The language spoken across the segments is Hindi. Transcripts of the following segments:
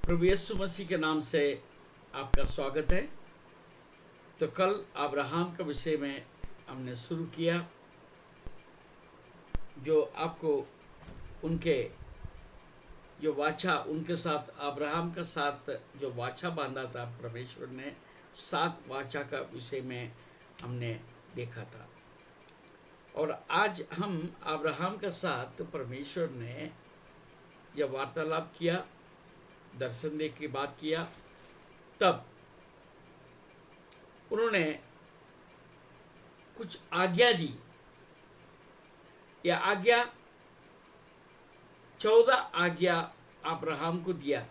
प्रभु यीशु मसीह के नाम से आपका स्वागत है। तो कल अब्राहम के विषय में हमने शुरू किया, जो आपको उनके जो वाचा उनके साथ अब्राहम के साथ जो वाचा बांधा था परमेश्वर ने, 7 वाचा का विषय में हमने देखा था। और आज हम अब्राहम के साथ परमेश्वर ने जब वार्तालाप किया, दर्शन देख के बात किया, तब उन्होंने कुछ आज्ञा दी। यह आज्ञा 14 आज्ञा अब्राहम को दिया,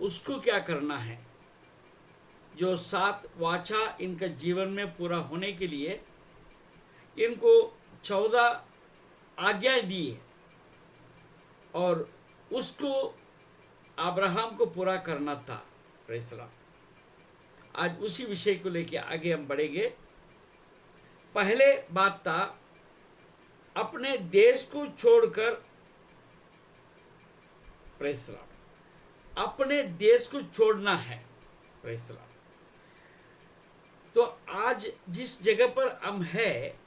उसको क्या करना है। जो 7 वाचा इनका जीवन में पूरा होने के लिए इनको 14 आज्ञाएं दी है और उसको अब्राहम को पूरा करना था। Praise the Lord. आज उसी विषय को लेकर आगे हम बढ़ेंगे। पहले बात था अपने देश को छोड़कर, प्रेज़ द लॉर्ड, अपने देश को छोड़ना है। Praise the Lord. तो आज जिस जगह पर हम हैं,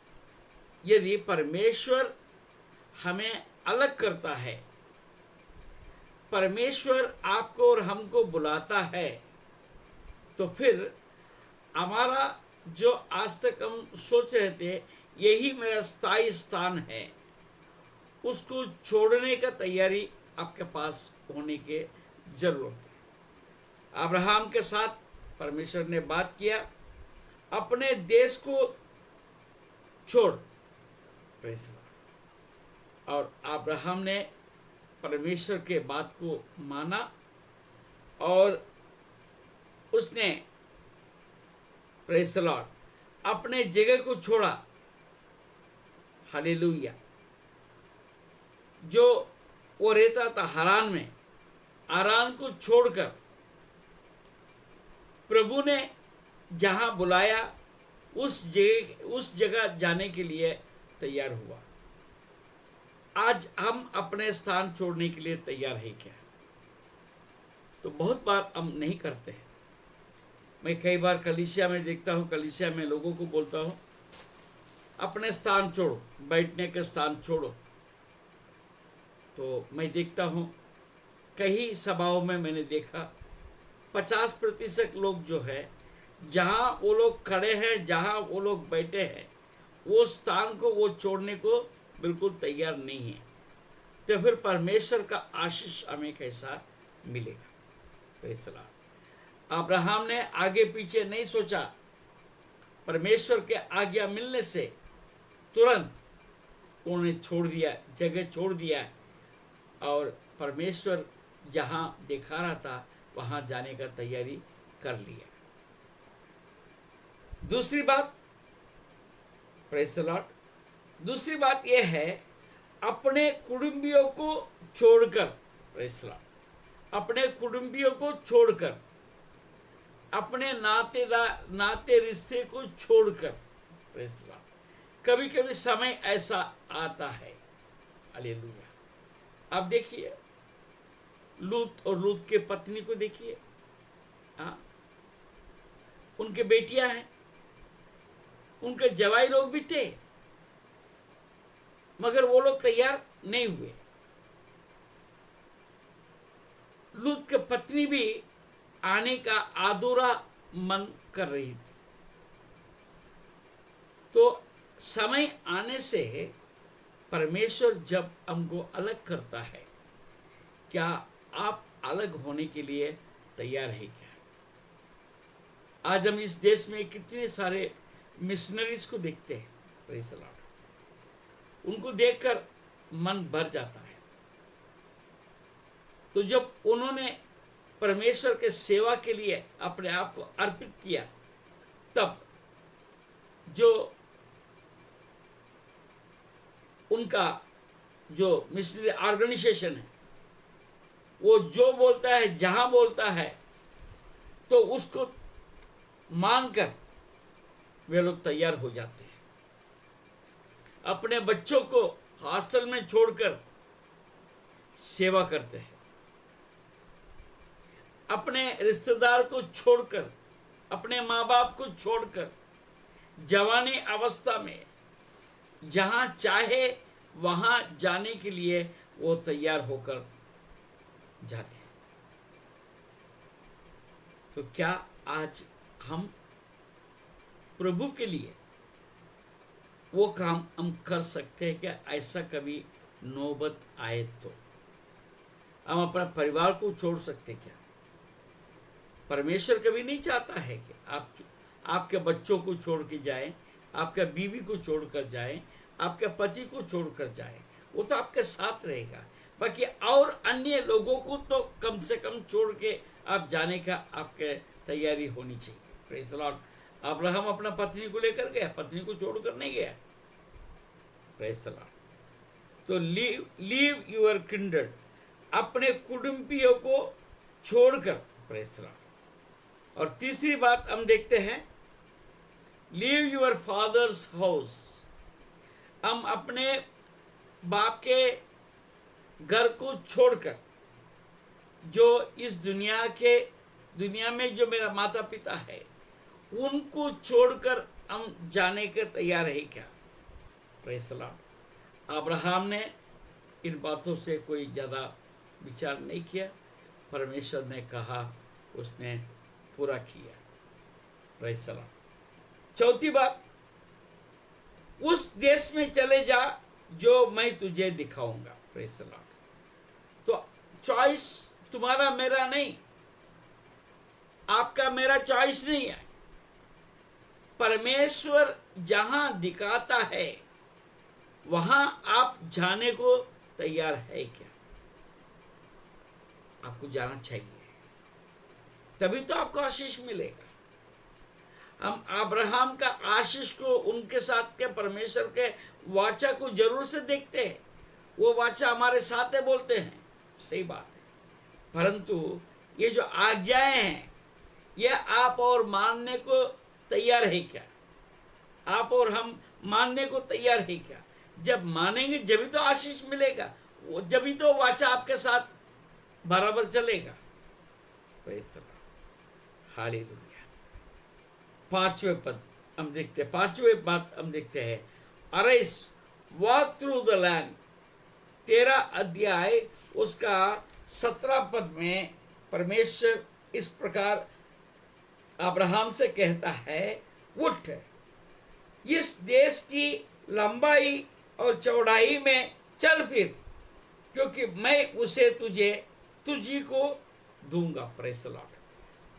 यदि परमेश्वर हमें अलग करता है, परमेश्वर आपको और हमको बुलाता है, तो फिर हमारा जो आज तक हम सोच रहे थे यही मेरा स्थायी स्थान है, उसको छोड़ने का तैयारी आपके पास होने की जरूरत है। अब्राहम के साथ परमेश्वर ने बात किया, अपने देश को छोड़। Praise the Lord. और अब्राहम ने परमेश्वर के बात को माना और उसने, प्रेज़ द लॉर्ड, अपने जगह को छोड़ा। हालेलुया। जो वो रहता था हारान में, हारान को छोड़कर प्रभु ने जहां बुलाया उस जगह जाने के लिए तैयार हुआ। आज हम अपने स्थान छोड़ने के लिए तैयार है क्या? तो बहुत बार हम नहीं करते हैं। मैं कई बार कलीसिया में देखता हूँ, कलीसिया में लोगों को बोलता हूँ अपने स्थान छोड़ो, बैठने के स्थान छोड़ो। तो मैं देखता हूँ कई सभाओं में मैंने देखा 50% लोग जो है, जहाँ वो लोग खड़े हैं, जहाँ वो लोग बैठे हैं, वो स्थान को वो छोड़ने को बिल्कुल तैयार नहीं है। तो फिर परमेश्वर का आशीष हमें कैसा मिलेगा? Praise the Lord. अब्राहम ने आगे पीछे नहीं सोचा, परमेश्वर के आज्ञा मिलने से तुरंत उन्होंने छोड़ दिया, जगह छोड़ दिया और परमेश्वर जहां दिखा रहा था वहां जाने का तैयारी कर लिया। दूसरी बात, प्रेज़ द लॉर्ड, दूसरी बात यह है अपने कुटुंबियों को छोड़कर, प्रेज़ द लॉर्ड, अपने कुटुंबियों को छोड़कर, अपने नाते रिश्ते को छोड़कर, प्रेज़ द लॉर्ड। कभी कभी समय ऐसा आता है, हालेलुया। आप देखिए लूत और लूत के पत्नी को देखिए, हाँ, उनके बेटियां हैं, उनके जवाई लोग भी थे, मगर वो लोग तैयार नहीं हुए। लूत की पत्नी भी आने का अधूरा मन कर रही थी। तो समय आने से परमेश्वर जब हमको अलग करता है, क्या आप अलग होने के लिए तैयार है क्या? आज हम इस देश में कितने सारे मिशनरीज को देखते हैं, प्रेज़ द लॉर्ड। उनको देखकर मन भर जाता है। तो जब उन्होंने परमेश्वर के सेवा के लिए अपने आप को अर्पित किया, तब जो उनका जो मिशनरी ऑर्गेनाइजेशन है, वो जो बोलता है, जहां बोलता है, तो उसको मानकर वे लोग तैयार हो जाते हैं। अपने बच्चों को हॉस्टल में छोड़कर सेवा करते हैं। अपने रिश्तेदार को छोड़कर, अपने माँ बाप को छोड़कर जवानी अवस्था में जहां चाहे वहां जाने के लिए वो तैयार होकर जाते हैं। तो क्या आज हम प्रभु के लिए वो काम हम कर सकते हैं क्या? ऐसा कभी नौबत आए तो हम अपना परिवार को छोड़ सकते क्या? परमेश्वर कभी नहीं चाहता है कि आपके बच्चों को छोड़ के जाए, आपके बीवी को छोड़कर जाए, आपके पति को छोड़कर जाए। वो तो आपके साथ रहेगा, बाकी और अन्य लोगों को तो कम से कम छोड़ के आप जाने का आपके तैयारी होनी चाहिए। Praise the Lord. अब्राहम अपना पत्नी को लेकर गया, पत्नी को छोड़कर नहीं गया। Praise the Lord. तो लीव योर किंडर्ड, अपने कुटुंबियों को छोड़कर। Praise the Lord. और तीसरी बात हम देखते हैं, लीव योर फादर्स हाउस, हम अपने बाप के घर को छोड़कर, जो इस दुनिया में जो मेरा माता पिता है उनको छोड़कर हम जाने के तैयार है क्या? Praise the Lord. अब्राहम ने इन बातों से कोई ज़्यादा विचार नहीं किया, परमेश्वर ने कहा, उसने पूरा किया। Praise the Lord. चौथी बात, उस देश में चले जा जो मैं तुझे दिखाऊंगा। Praise the Lord. तो चॉइस तुम्हारा मेरा नहीं, आपका मेरा चॉइस नहीं है। परमेश्वर जहां दिखाता है वहां आप जाने को तैयार है क्या? आपको जाना चाहिए, तभी तो आपको आशीष मिलेगा। हम अब्राहम का आशीष को उनके साथ के परमेश्वर के वाचा को जरूर से देखते हैं, वो वाचा हमारे साथ है बोलते हैं, सही बात है, परंतु ये जो आज्ञाएं हैं ये आप और मानने को तैयार है क्या? आप और हम मानने को तैयार है क्या? जब मानेंगे जभी तो आशीष मिलेगा, वो जभी तो वाचा आपके साथ बराबर चलेगा। हालेलुया। पांचवें पद हम देखते हैं, पांचवें बात हम देखते हैं, arise walk through the land. 13 अध्याय उसका 17 पद में परमेश्वर इस प्रकार अब्राहम से कहता है, उठ, इस देश की लंबाई और चौड़ाई में चल फिर, क्योंकि मैं उसे तुझी को दूंगा। Praise the Lord.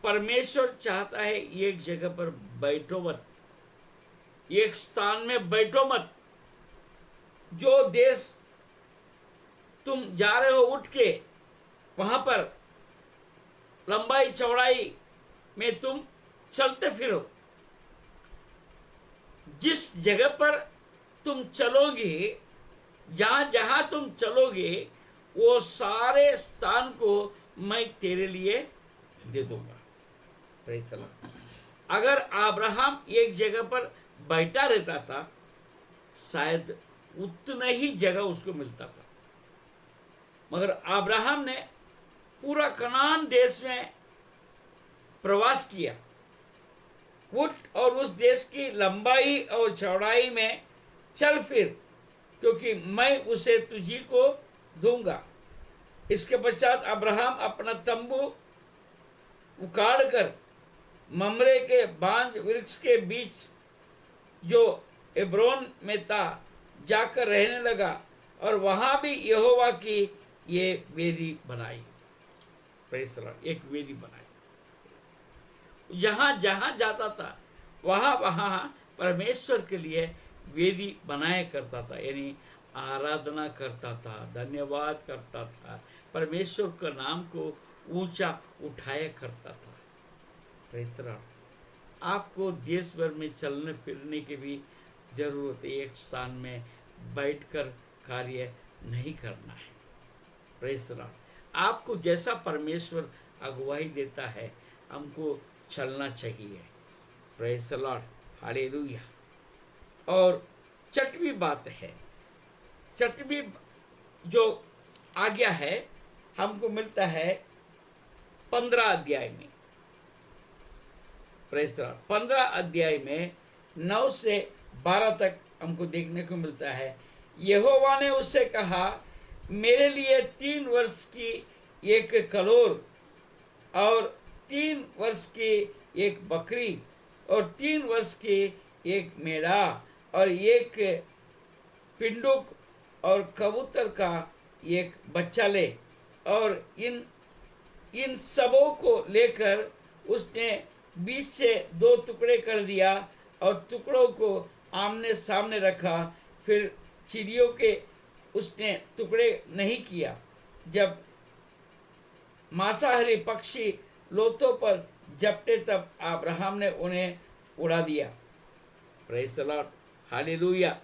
परमेश्वर चाहता है एक जगह पर बैठो मत, एक स्थान में बैठो मत। जो देश तुम जा रहे हो उठ के, वहां पर लंबाई चौड़ाई में तुम चलते फिरो। जिस जगह पर तुम चलोगे, जहां जहां तुम चलोगे, वो सारे स्थान को मैं तेरे लिए दे दूंगा। Praise the Lord. अगर अब्राहम एक जगह पर बैठा रहता था, शायद उतना ही जगह उसको मिलता था, मगर अब्राहम ने पूरा कनान देश में प्रवास किया। उठ और उस देश की लंबाई और चौड़ाई में चल फिर, क्योंकि मैं उसे तुझी को दूंगा। इसके पश्चात अब्राहम अपना तंबू उखाड़कर ममरे के बांज वृक्ष के बीच जो हेब्रोन में था जाकर रहने लगा, और वहां भी यहोवा की ये वेदी बनाई। Praise the Lord. एक वेदी बनाई, जहां जहां जाता था वहां वहां परमेश्वर के लिए वेदी बनाया करता था, यानी आराधना करता था, धन्यवाद करता था, परमेश्वर के नाम को ऊंचा उठाया करता था। Praise the Lord. आपको देश भर में चलने फिरने की भी जरूरत है, एक स्थान में बैठकर कार्य नहीं करना है। Praise the Lord. आपको जैसा परमेश्वर अगुवाई देता है हमको चलना चाहिए। Praise the Lord. हालेलुया। और छठवीं बात है, छठवीं जो आज्ञा है हमको मिलता है, 15 अध्याय में, प्रेज़ द लॉर्ड, 15 अध्याय में 9 से 12 तक हमको देखने को मिलता है। यहोवा ने उससे कहा, मेरे लिए 3 वर्ष की एक कलोर और 3 वर्ष की एक बकरी और 3 वर्ष की एक मेढ़ा और एक पिंडुक और कबूतर का एक बच्चा ले। और इन सबों को लेकर उसने बीच से 2 टुकड़े कर दिया और टुकड़ों को आमने सामने रखा। फिर चिड़ियों के उसने टुकड़े नहीं किया। जब मांसाहारी पक्षी लोथों पर झपटे तब अब्राहम ने उन्हें उड़ा दिया। Praise the Lord, hallelujah.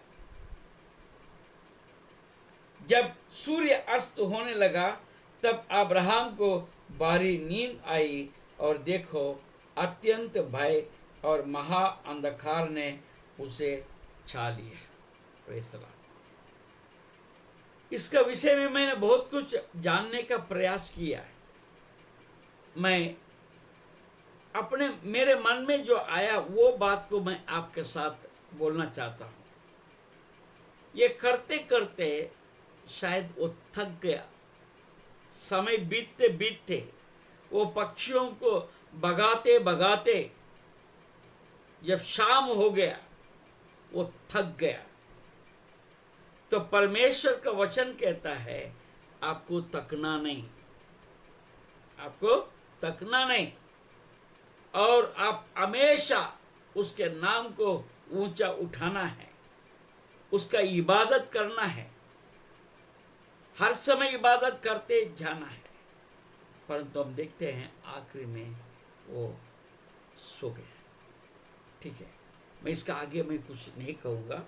जब सूर्य अस्त होने लगा तब अब्राहम को भारी नींद आई और देखो अत्यंत भय और महा अंधकार ने उसे छा लिया। Praise the Lord. इसका विषय में मैंने बहुत कुछ जानने का प्रयास किया है। मैं मेरे मन में जो आया वो बात को मैं आपके साथ बोलना चाहता हूँ। ये करते करते शायद वो थक गया। समय बीतते बीतते वो पक्षियों को भगाते भगाते जब शाम हो गया वो थक गया। तो परमेश्वर का वचन कहता है, आपको तकना नहीं, आपको तकना नहीं, और आप हमेशा उसके नाम को ऊंचा उठाना है, उसका इबादत करना है, हर समय इबादत करते जाना है। परंतु हम देखते हैं आखिरी में वो सो गए। ठीक है, मैं इसका आगे मैं कुछ नहीं कहूँगा।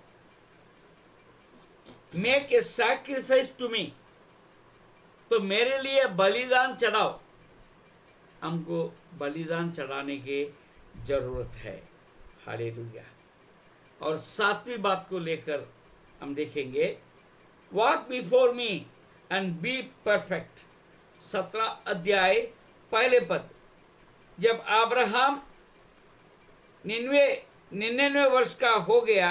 Make a sacrifice to me, तो मेरे लिए बलिदान चढ़ाओ। हमको बलिदान चढ़ाने की जरूरत है। हालेलुया। और 7वीं बात को लेकर हम देखेंगे, walk before me and be perfect. 17 अध्याय पहले पद। जब अब्राहम 99 वर्ष का हो गया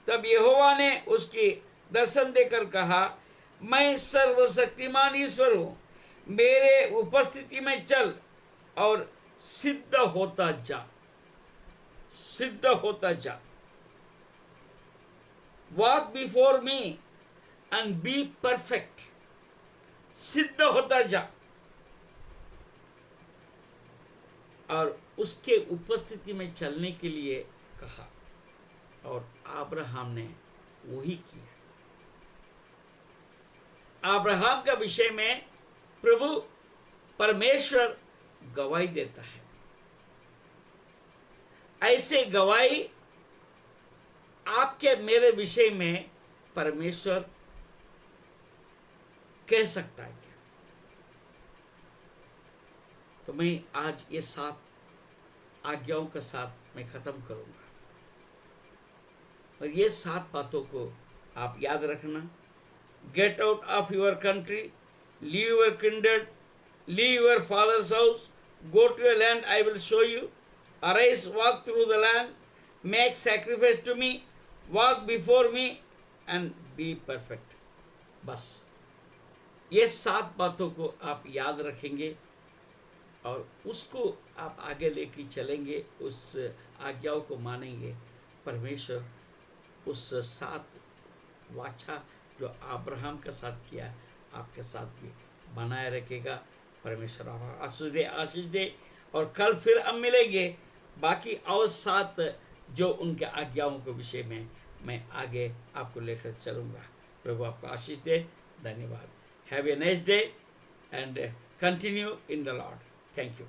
तब यहोवा ने उसकी दर्शन देकर कहा, मैं सर्वशक्तिमान ईश्वर हूँ, मेरे उपस्थिति में चल और सिद्ध होता जा, सिद्ध होता जा। Walk before me and be perfect, सिद्ध होता जा। और उसके उपस्थिति में चलने के लिए कहा, और अब्राहम ने वही किया। अब्राहम का विषय में प्रभु परमेश्वर गवाही देता है। ऐसे गवाही आपके मेरे विषय में परमेश्वर कह सकता है क्या? तो मैं आज ये 7 आज्ञाओं के साथ मैं खत्म करूंगा। और ये 7 बातों को आप याद रखना। Get out of your country, leave your kindred, leave your father's house, go to a land I will show you, arise walk through the land, make sacrifice to me, walk before me and be perfect. बस ये 7 बातों को आप याद रखेंगे और उसको आप आगे लेके चलेंगे, उस आज्ञाओं को मानेंगे। परमेश्वर उस 7 वाचा जो अब्राहम के साथ किया आपके साथ भी बनाए रखेगा। परमेश्वर आपको आशीष दे। और कल फिर हम मिलेंगे बाकी और 7 जो उनके आज्ञाओं के विषय में मैं आगे आपको लेकर चलूँगा। प्रभु आपको आशीष दे। धन्यवाद। Have a nice day and continue in the Lord. Thank you.